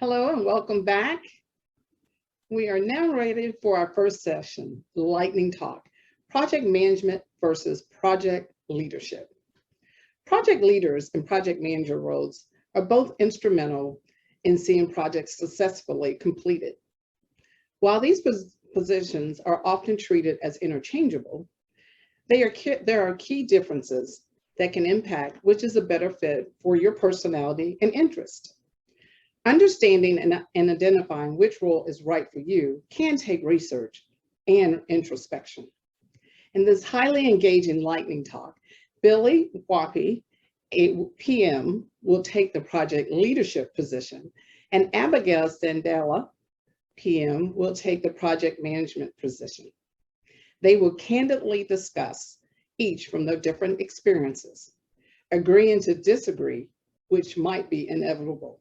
Hello and welcome back. We are now ready for our first session, Lightning Talk, Project Management versus Project Leadership. Project leaders and project manager roles are both instrumental in seeing projects successfully completed. While these positions are often treated as interchangeable, there are key differences that can impact which is a better fit for your personality and interest. Understanding and identifying which role is right for you can take research and introspection. In this highly engaging lightning talk, Billy Mwape, a PM, will take the project leadership position, and Abigail Sandala, PM, will take the project management position. They will candidly discuss each from their different experiences, agreeing to disagree, which might be inevitable.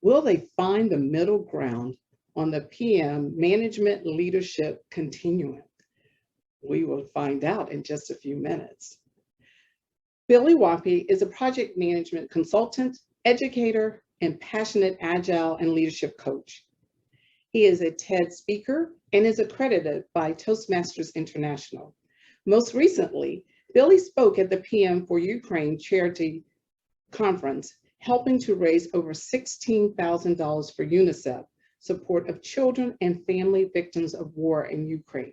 Will they find the middle ground on the PM management leadership continuum? We will find out in just a few minutes. Billy Mwape is a project management consultant, educator, and passionate agile and leadership coach. He is a TED speaker and is accredited by Toastmasters International. Most recently, Billy spoke at the PM for Ukraine charity conference, helping to raise over $16,000 for UNICEF support of children and family victims of war in Ukraine.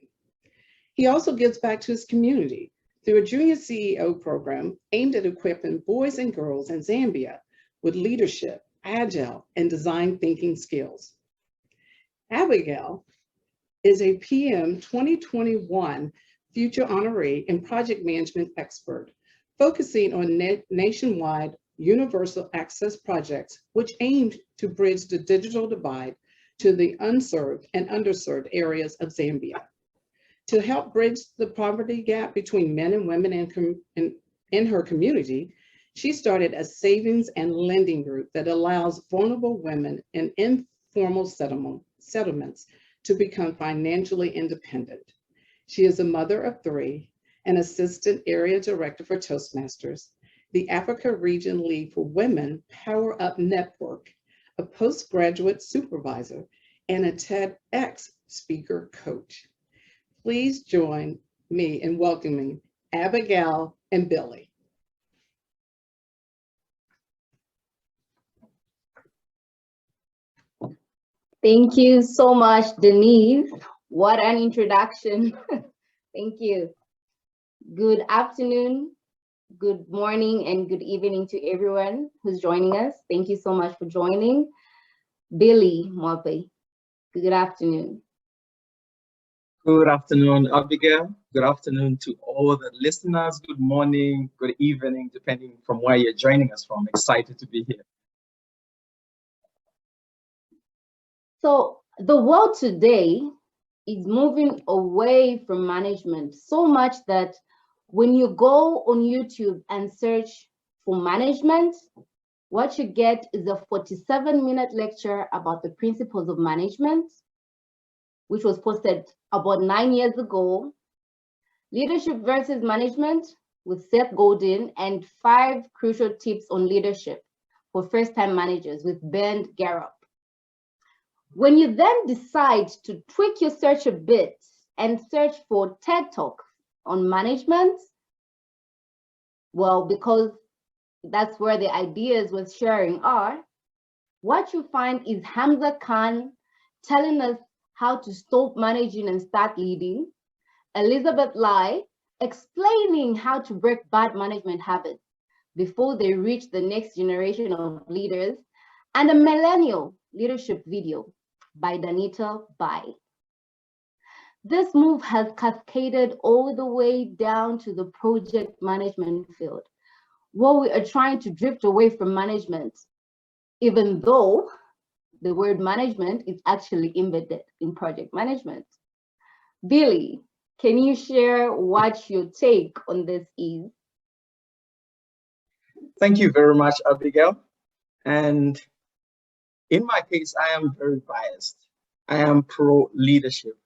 He also gives back to his community through a junior CEO program aimed at equipping boys and girls in Zambia with leadership, agile, and design thinking skills. Abigail is a PM 2021 Future Honoree and Project Management Expert, focusing on nationwide universal access projects, which aimed to bridge the digital divide to the unserved and underserved areas of Zambia. To help bridge the poverty gap between men and women in her community, she started a savings and lending group that allows vulnerable women in informal settlements to become financially independent. She is a mother of 3, an assistant area director for Toastmasters, the Africa Region Lead for Women Power Up Network, a postgraduate supervisor, and a TEDx speaker coach. Please join me in welcoming Abigail and Billy. Thank you so much, Denise. What an introduction. Thank you. Good afternoon, good morning, and good evening to everyone who's joining us. Thank you so much for joining. Billy Mwape, good afternoon. Good afternoon, Abigail. Good afternoon to all the listeners. Good morning, good evening, depending from where you're joining us from. Excited to be here. So the world today is moving away from management so much that when you go on YouTube and search for management, what you get is a 47-minute lecture about the principles of management, which was posted about 9 years ago, Leadership versus Management with Seth Godin, and 5 crucial tips on leadership for first-time managers with Ben Garrop. When you then decide to tweak your search a bit and search for TED Talk on management, well, because that's where the ideas we're sharing are, what you find is Hamza Khan telling us how to stop managing and start leading, Elizabeth Lai explaining how to break bad management habits before they reach the next generation of leaders, and a millennial leadership video by Danita Bai. This move has cascaded all the way down to the project management field, where we are trying to drift away from management, even though the word management is actually embedded in project management. Billy, can you share what your take on this is? Thank you very much, Abigail. And in my case, I am very biased. I am pro-leadership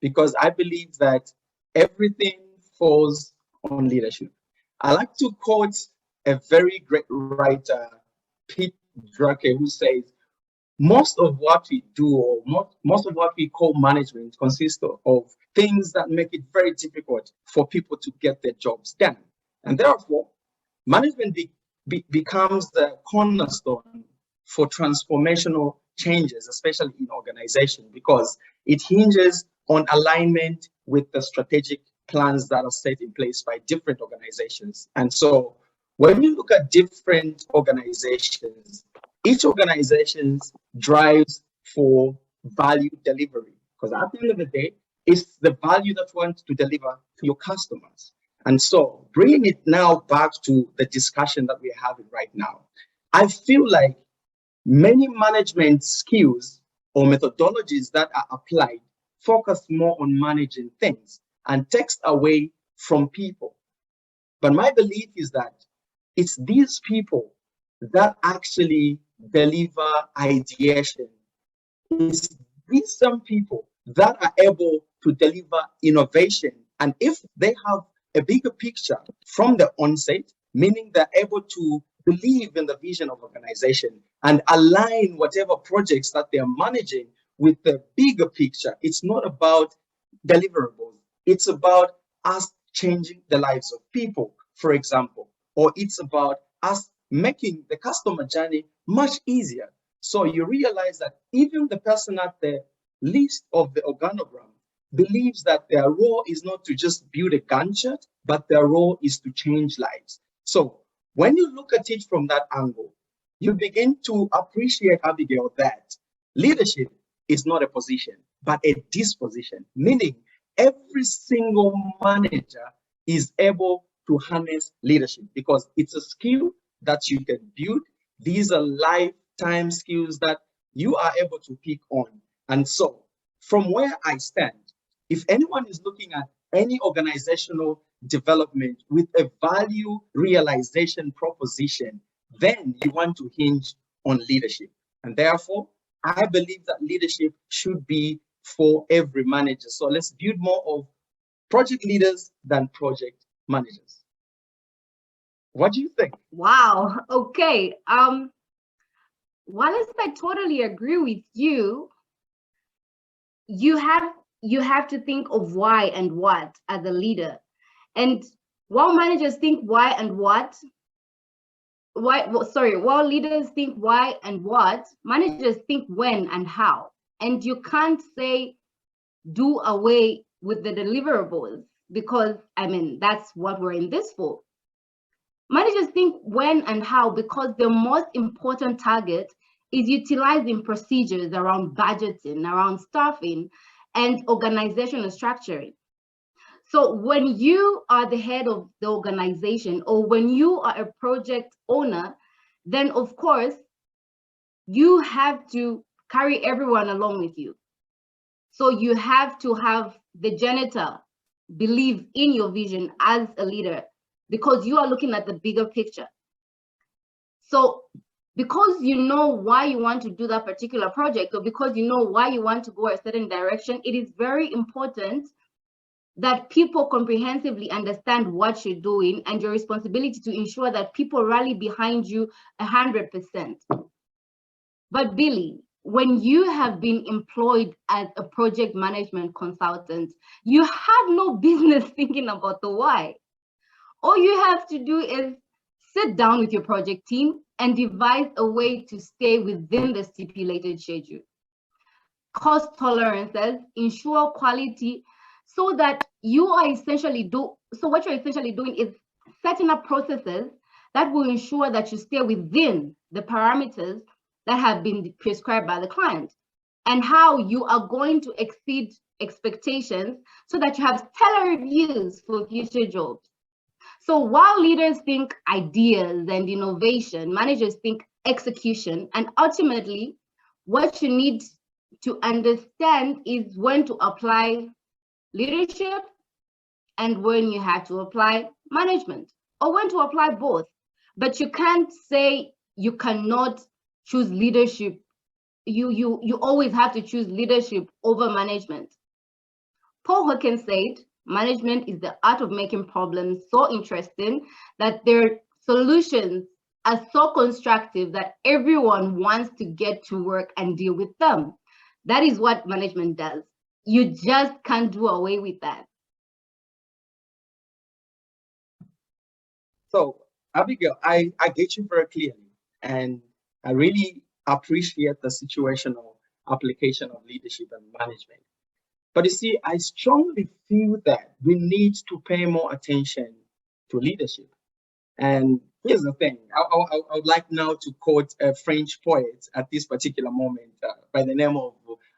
because I believe that everything falls on leadership. I like to quote a very great writer, Pete Drucker, who says, most of what we do, or most of what we call management, consists of things that make it very difficult for people to get their jobs done. And therefore, management becomes the cornerstone for transformational changes, especially in organization, because it hinges on alignment with the strategic plans that are set in place by different organizations. And so when you look at different organizations, each organization drives for value delivery, because at the end of the day, it's the value that you want to deliver to your customers. And so bringing it now back to the discussion that we're having right now, I feel like many management skills or methodologies that are applied focus more on managing things and takes away from people. But my belief is that it's these people that actually deliver ideation. It's these some people that are able to deliver innovation. And if they have a bigger picture from the onset, meaning they're able to believe in the vision of organization and align whatever projects that they're managing with the bigger picture. It's not about deliverables. It's about us changing the lives of people, for example, or it's about us making the customer journey much easier. So you realize that even the person at the least of the organogram believes that their role is not to just build a Gantt chart, but their role is to change lives. So when you look at it from that angle, you begin to appreciate, Abigail, that leadership is not a position, but a disposition, meaning every single manager is able to harness leadership because it's a skill that you can build. These are lifetime skills that you are able to pick on. And so from where I stand, if anyone is looking at any organizational development with a value realization proposition, then you want to hinge on leadership. And therefore, I believe that leadership should be for every manager. So let's build more of project leaders than project managers. What do you think? Wow. Okay. Wallace, I totally agree with you. You have to think of why and what as a leader. And while managers think why and what, while leaders think why and what, managers think when and how. And you can't say do away with the deliverables because, I mean, that's what we're in this for. Managers think when and how because the most important target is utilizing procedures around budgeting, around staffing, and organizational structuring. So when you are the head of the organization or when you are a project owner, then of course, you have to carry everyone along with you. So you have to have the janitor believe in your vision as a leader because you are looking at the bigger picture. So because you know why you want to do that particular project or because you know why you want to go a certain direction, it is very important that people comprehensively understand what you're doing and your responsibility to ensure that people rally behind you 100%. But Billy, when you have been employed as a project management consultant, you have no business thinking about the why. All you have to do is sit down with your project team and devise a way to stay within the stipulated schedule. Cost tolerances, ensure quality, so that you are essentially what you're essentially doing is setting up processes that will ensure that you stay within the parameters that have been prescribed by the client and how you are going to exceed expectations so that you have stellar reviews for future jobs. So while leaders think ideas and innovation, managers think execution, and ultimately what you need to understand is when to apply leadership and when you have to apply management or when to apply both. But you can't say you cannot choose leadership. You always have to choose leadership over management. Paul Hawkins said, management is the art of making problems so interesting that their solutions are so constructive that everyone wants to get to work and deal with them. That is what management does. You just can't do away with that. So, Abigail, I get you very clearly, and I really appreciate the situational application of leadership and management. But you see, I strongly feel that we need to pay more attention to leadership. And here's the thing, I would like now to quote a French poet at this particular moment by the name of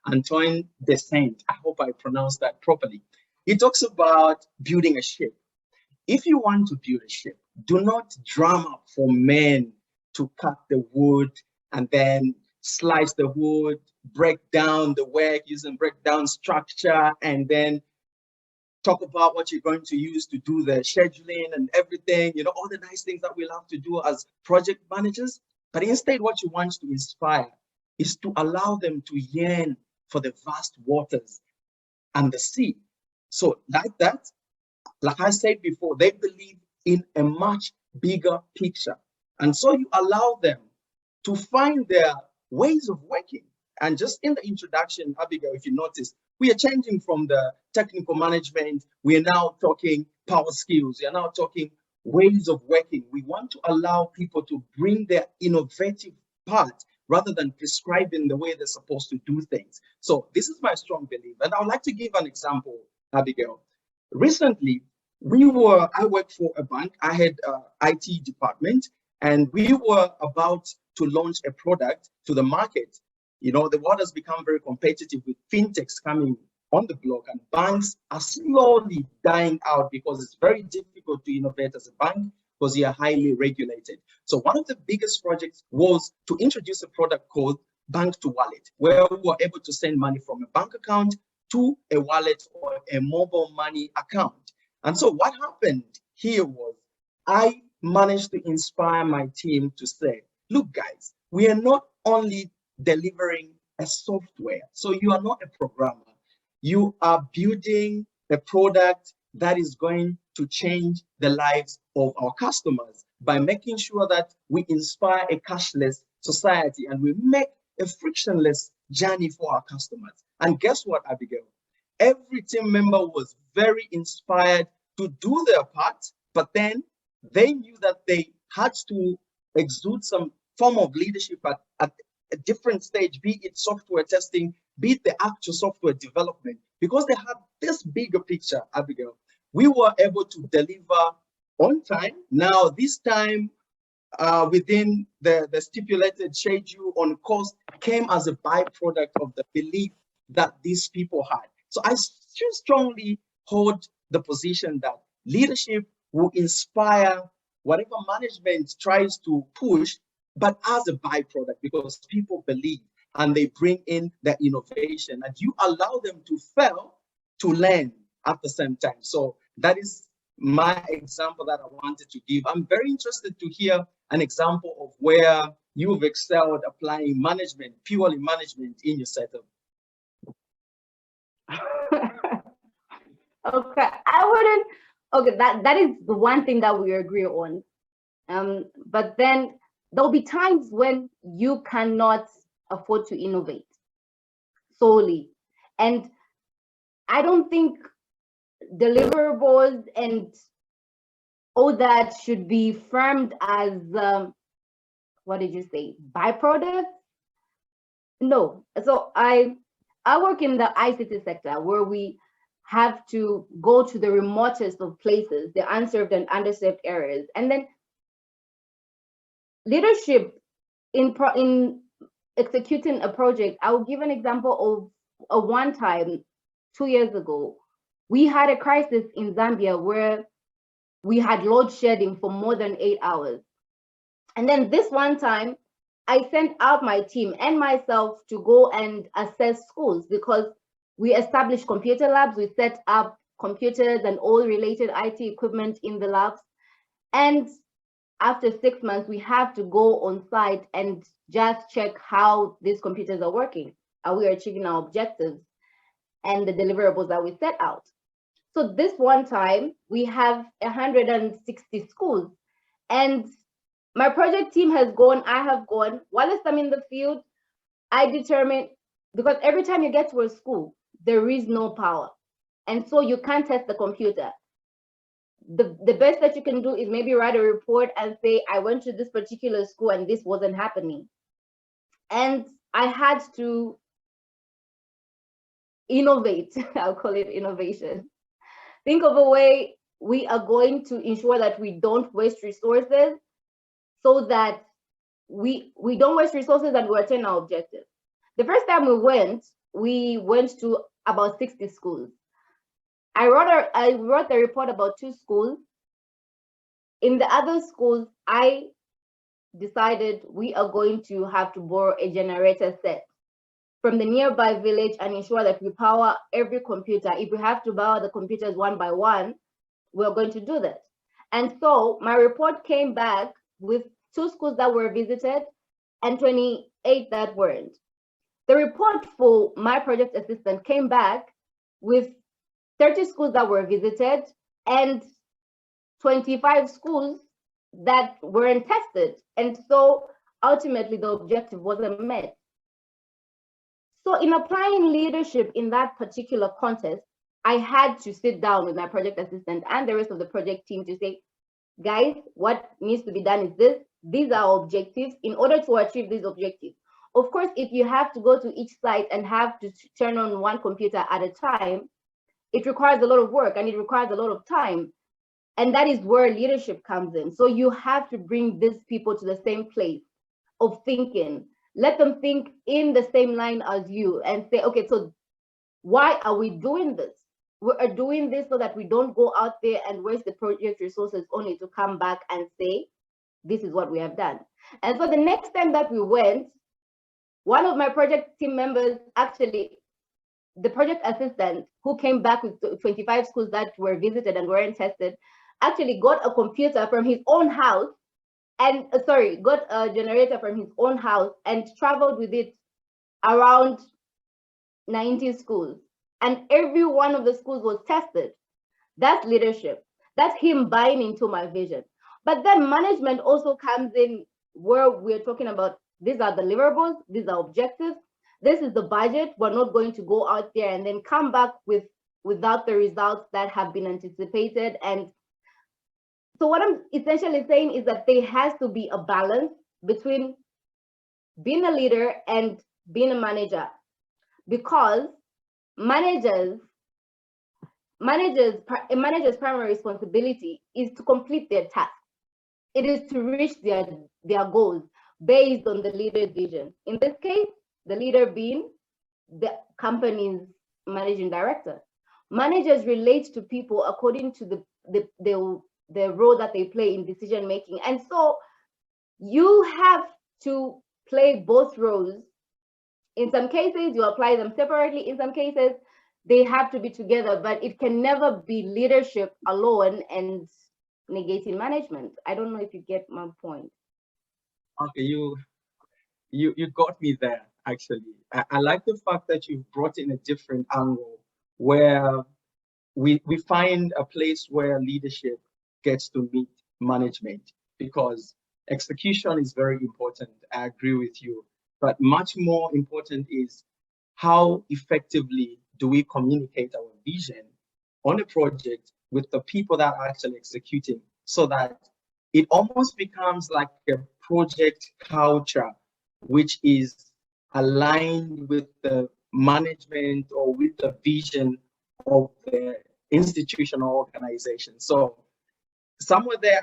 Antoine de Saint. I hope I pronounced that properly. He talks about building a ship. If you want to build a ship, do not drum up for men to cut the wood and then slice the wood, break down the work using breakdown structure, and then talk about what you're going to use to do the scheduling and everything, you know, all the nice things that we'll have to do as project managers. But instead, what you want to inspire is to allow them to yearn for the vast waters and the sea. So like that, like I said before, they believe in a much bigger picture. And so you allow them to find their ways of working. And just in the introduction, Abigail, if you notice, we are changing from the technical management. We are now talking power skills. We are now talking ways of working. We want to allow people to bring their innovative part rather than prescribing the way they're supposed to do things. So this is my strong belief. And I would like to give an example, Abigail. Recently, I worked for a bank. I had an IT department, and we were about to launch a product to the market. You know, the world has become very competitive with fintechs coming on the block, and banks are slowly dying out because it's very difficult to innovate as a bank because you are highly regulated. So one of the biggest projects was to introduce a product called bank to wallet, where we were able to send money from a bank account to a wallet or a mobile money account. And so what happened here was I managed to inspire my team to say, look, guys, we are not only delivering a software. So you are not a programmer. You are building a product that is going to change the lives of our customers by making sure that we inspire a cashless society and we make a frictionless journey for our customers. And guess what, Abigail? Every team member was very inspired to do their part, but then they knew that they had to exude some form of leadership at a different stage, be it software testing, be it the actual software development, because they had this bigger picture, Abigail. We were able to deliver on time. Now, this time, within the stipulated schedule on cost came as a byproduct of the belief that these people had. So I still strongly hold the position that leadership will inspire whatever management tries to push, but as a byproduct, because people believe and they bring in the innovation and you allow them to fail to learn at the same time. So that is my example that I wanted to give. I'm very interested to hear an example of where you've excelled applying management, purely management in your setup. Okay, I wouldn't. Okay, that is the one thing that we agree on. But then there'll be times when you cannot afford to innovate solely, and I don't think deliverables and all that should be framed as what did you say, byproducts? No. So I work in the ICT sector where we have to go to the remotest of places, the unserved and underserved areas, and then leadership in executing a project. I will give an example of a one time 2 years ago. We had a crisis in Zambia where we had load shedding for more than 8 hours. And then this one time, I sent out my team and myself to go and assess schools because we established computer labs. We set up computers and all related IT equipment in the labs. And after 6 months, we have to go on site and just check how these computers are working. Are we achieving our objectives and the deliverables that we set out? So this one time, we have 160 schools. And My project team has gone, I have gone. Whilst I'm in the field, I determine, because every time you get to a school, there is no power. And so you can't test the computer. The best that you can do is maybe write a report and say, I went to this particular school and this wasn't happening. And I had to innovate. I'll call it innovation. Think of a way we are going to ensure that we don't waste resources, so that we don't waste resources and we attain our objectives. The first time we went to about 60 schools. I wrote a report about 2 schools. In the other schools, I decided we are going to have to borrow a generator set from the nearby village and ensure that we power every computer. If we have to power the computers one by one, we're going to do that. And so my report came back with 2 schools that were visited and 28 that weren't. The report for my project assistant came back with 30 schools that were visited and 25 schools that weren't tested. And so ultimately the objective wasn't met. So in applying leadership in that particular contest, I had to sit down with my project assistant and the rest of the project team to say, guys, what needs to be done is this. These are our objectives. In order to achieve these objectives, of course, if you have to go to each site and have to turn on one computer at a time, it requires a lot of work and it requires a lot of time. And that is where leadership comes in. So you have to bring these people to the same place of thinking. Let them think in the same line as you and say, okay, so why are we doing this? We are doing this so that we don't go out there and waste the project resources only to come back and say, this is what we have done. And so the next time that we went, one of my project team members, actually, the project assistant who came back with 25 schools that were visited and weren't tested, actually got a computer from his own house and, got a generator from his own house and traveled with it around 90 schools. And every one of the schools was tested. That's leadership. That's him buying into my vision. But then management also comes in where we're talking about, these are deliverables, these are objectives, this is the budget. We're not going to go out there and then come back without the results that have been anticipated. And so what I'm essentially saying is that there has to be a balance between being a leader and being a manager, because a manager's primary responsibility is to complete their task. It is to reach their goals based on the leader's vision. In this case, the leader being the company's managing director. Managers relate to people according to the role that they play in decision making. And so you have to play both roles. In some cases, you apply them separately. In some cases, they have to be together, but it can never be leadership alone and negating management. I don't know if you get my point. Okay, you got me there, actually. I like the fact that you brought in a different angle where we find a place where leadership gets to meet management, because execution is very important. I agree with you. But much more important is how effectively do we communicate our vision on a project with the people that are actually executing, so that it almost becomes like a project culture, which is aligned with the management or with the vision of the institution or organization. So somewhere there,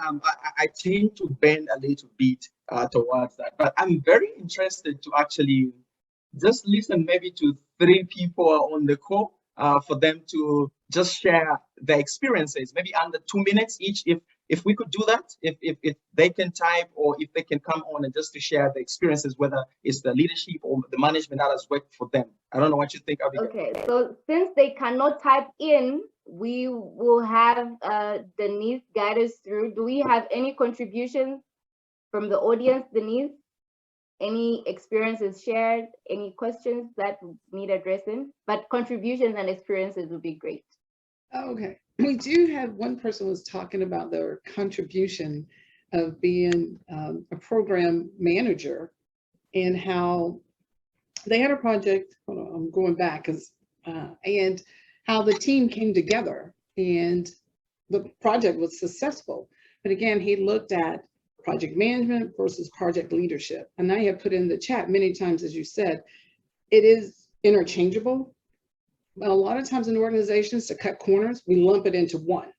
I tend to bend a little bit towards that. But I'm very interested to actually just listen maybe to 3 people on the call for them to just share their experiences, maybe under 2 minutes each, if we could do that, if they can type or if they can come on and just to share the experiences, whether it's the leadership or the management that has worked for them. I don't know what you think, Abigail. Okay, so since they cannot type in, we will have Denise guide us through. Do we have any contributions from the audience, Denise? Any experiences shared? Any questions that need addressing? But contributions and experiences would be great. Okay, we do have one person was talking about their contribution. of being a program manager, and how they had a project, hold on, I'm going back, and how the team came together and the project was successful. But again, he looked at project management versus project leadership. And I have put in the chat many times, as you said, it is interchangeable. But a lot of times in organizations, to cut corners, we lump it into one.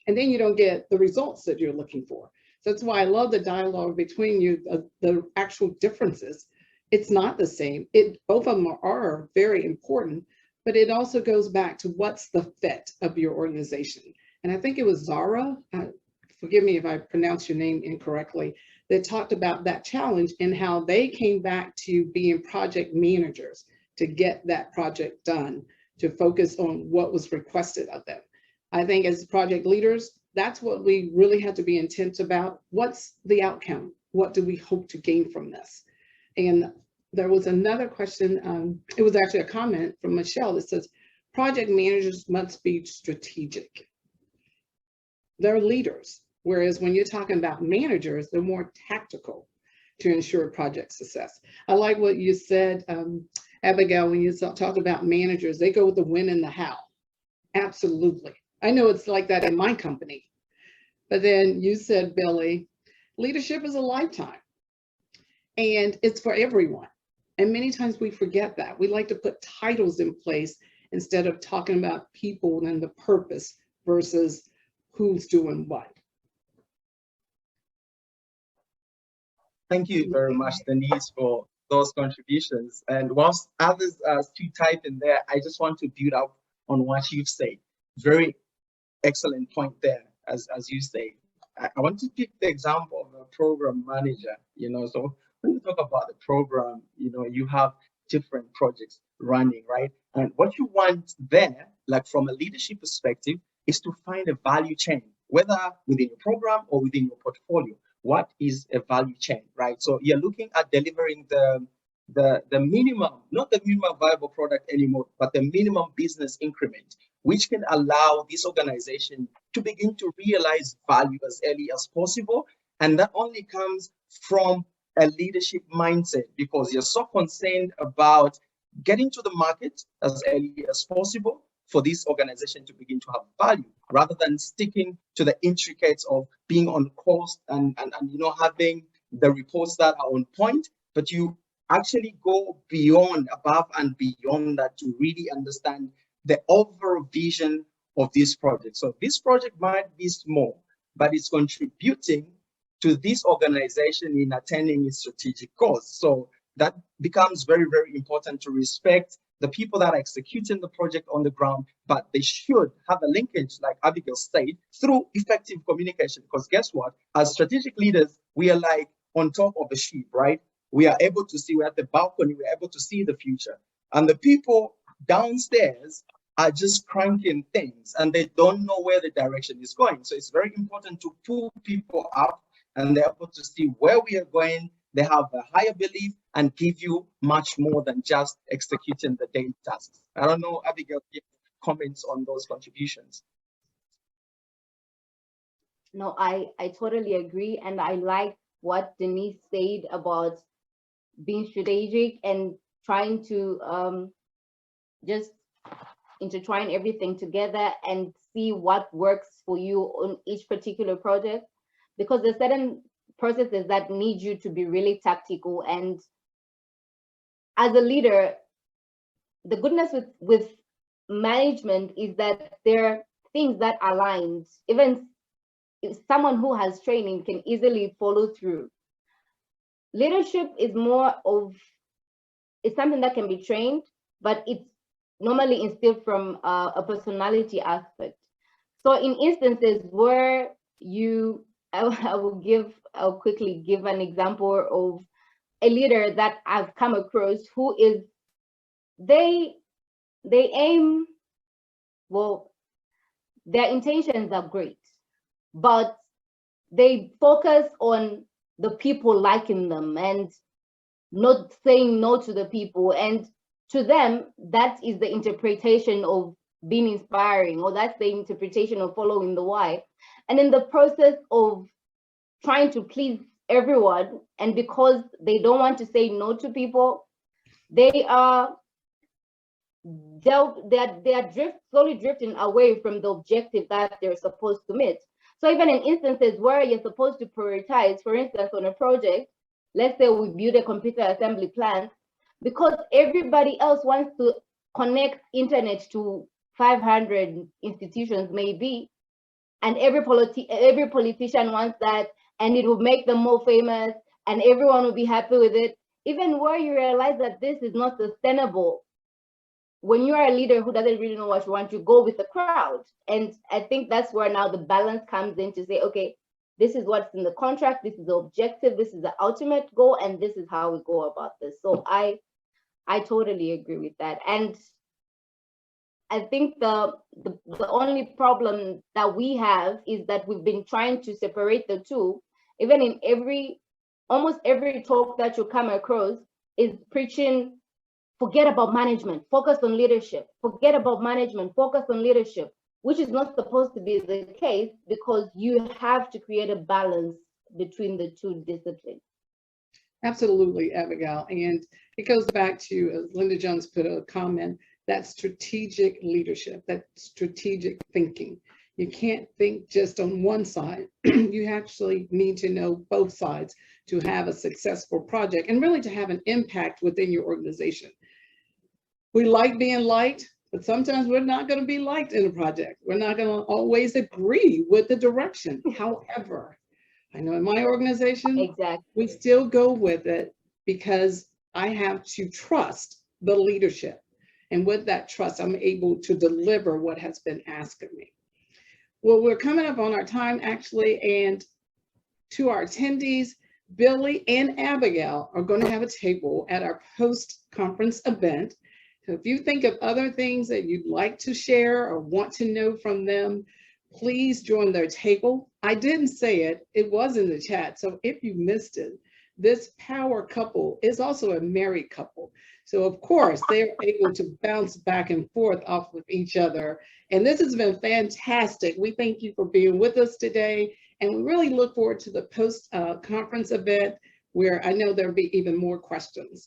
And then you don't get the results that you're looking for. So that's why I love the dialogue between you, the actual differences. It's not the same. Both of them are very important, but it also goes back to what's the fit of your organization. And I think it was Zara, forgive me if I pronounce your name incorrectly, that talked about that challenge and how they came back to being project managers to get that project done, to focus on what was requested of them. I think as project leaders, that's what we really have to be intent about. What's the outcome? What do we hope to gain from this? And there was another question, it was actually a comment from Michelle that says, project managers must be strategic. They're leaders, whereas when you're talking about managers, they're more tactical to ensure project success. I like what you said, Abigail, when you talk about managers, they go with the when and the how. Absolutely. I know it's like that in my company. But then you said, Billy, leadership is a lifetime and it's for everyone. And many times we forget that. We like to put titles in place instead of talking about people and the purpose versus who's doing what. Thank you very much, Denise, for those contributions. And whilst others are still typing there, I just want to build up on what you've said. Very excellent point there, as you say. I want to pick the example of a program manager, so when you talk about the program, you have different projects running, right? And what you want there, like from a leadership perspective, is to find a value chain, whether within your program or within your portfolio. What is a value chain, right? So you're looking at delivering the minimum, not the minimum viable product anymore, but the minimum business increment, which can allow this organization to begin to realize value as early as possible. And that only comes from a leadership mindset, because you're so concerned about getting to the market as early as possible for this organization to begin to have value, rather than sticking to the intricacies of being on cost and having the reports that are on point, but you actually go beyond, above and beyond that, to really understand the overall vision of this project. So this project might be small, but it's contributing to this organization in attaining its strategic goals. So that becomes very, very important, to respect the people that are executing the project on the ground, but they should have a linkage, like Abigail said, through effective communication. Because guess what? As strategic leaders, we are like on top of the ship, right? We are able to see, we're at the balcony, we're able to see the future. And the people downstairs are just cranking things and they don't know where the direction is going. So it's very important to pull people up and they're able to see where we are going. They have a higher belief and give you much more than just executing the daily tasks. I don't know, Abigail, give comments on those contributions. No, I totally agree. And I like what Denise said about being strategic and trying to just intertwine everything together and see what works for you on each particular project, because there's certain processes that need you to be really tactical. And as a leader, the goodness with management is that there are things that aligned. Even if someone who has training can easily follow through. Leadership is more of, it's something that can be trained, but it's normally instilled from a personality aspect. So in instances where I'll quickly give an example of a leader that I've come across who is, they aim, well, their intentions are great, but they focus on the people liking them and not saying no to the people. And to them, that is the interpretation of being inspiring, or that's the interpretation of following the why. And in the process of trying to please everyone, and because they don't want to say no to people, they are slowly drifting away from the objective that they're supposed to meet. So even in instances where you're supposed to prioritize, for instance, on a project, let's say we build a computer assembly plant, because everybody else wants to connect internet to 500 institutions maybe, and every politician wants that, and it will make them more famous, and everyone will be happy with it. Even where you realize that this is not sustainable, when you are a leader who doesn't really know what you want, you go with the crowd. And I think that's where now the balance comes in to say, okay, this is what's in the contract, this is the objective, this is the ultimate goal, and this is how we go about this. So I totally agree with that. And I think the only problem that we have is that we've been trying to separate the two. Even in almost every talk that you come across is preaching, forget about management, focus on leadership. Forget about management, focus on leadership, which is not supposed to be the case, because you have to create a balance between the two disciplines. Absolutely, Abigail. And it goes back to, as Linda Jones put a comment, that strategic leadership, that strategic thinking. You can't think just on one side. You actually need to know both sides to have a successful project and really to have an impact within your organization. We like being liked, but sometimes we're not going to be liked in a project. We're not going to always agree with the direction. However, I know in my organization, Exactly. we still go with it because I have to trust the leadership. And with that trust, I'm able to deliver what has been asked of me. Well, we're coming up on our time actually, and to our attendees, Billy and Abigail are going to have a table at our post-conference event. So if you think of other things that you'd like to share or want to know from them, please join their table. I didn't say it, it was in the chat. So if you missed it, this power couple is also a married couple. So of course, they're able to bounce back and forth off of each other. And this has been fantastic. We thank you for being with us today. And we really look forward to the post-conference event where I know there'll be even more questions.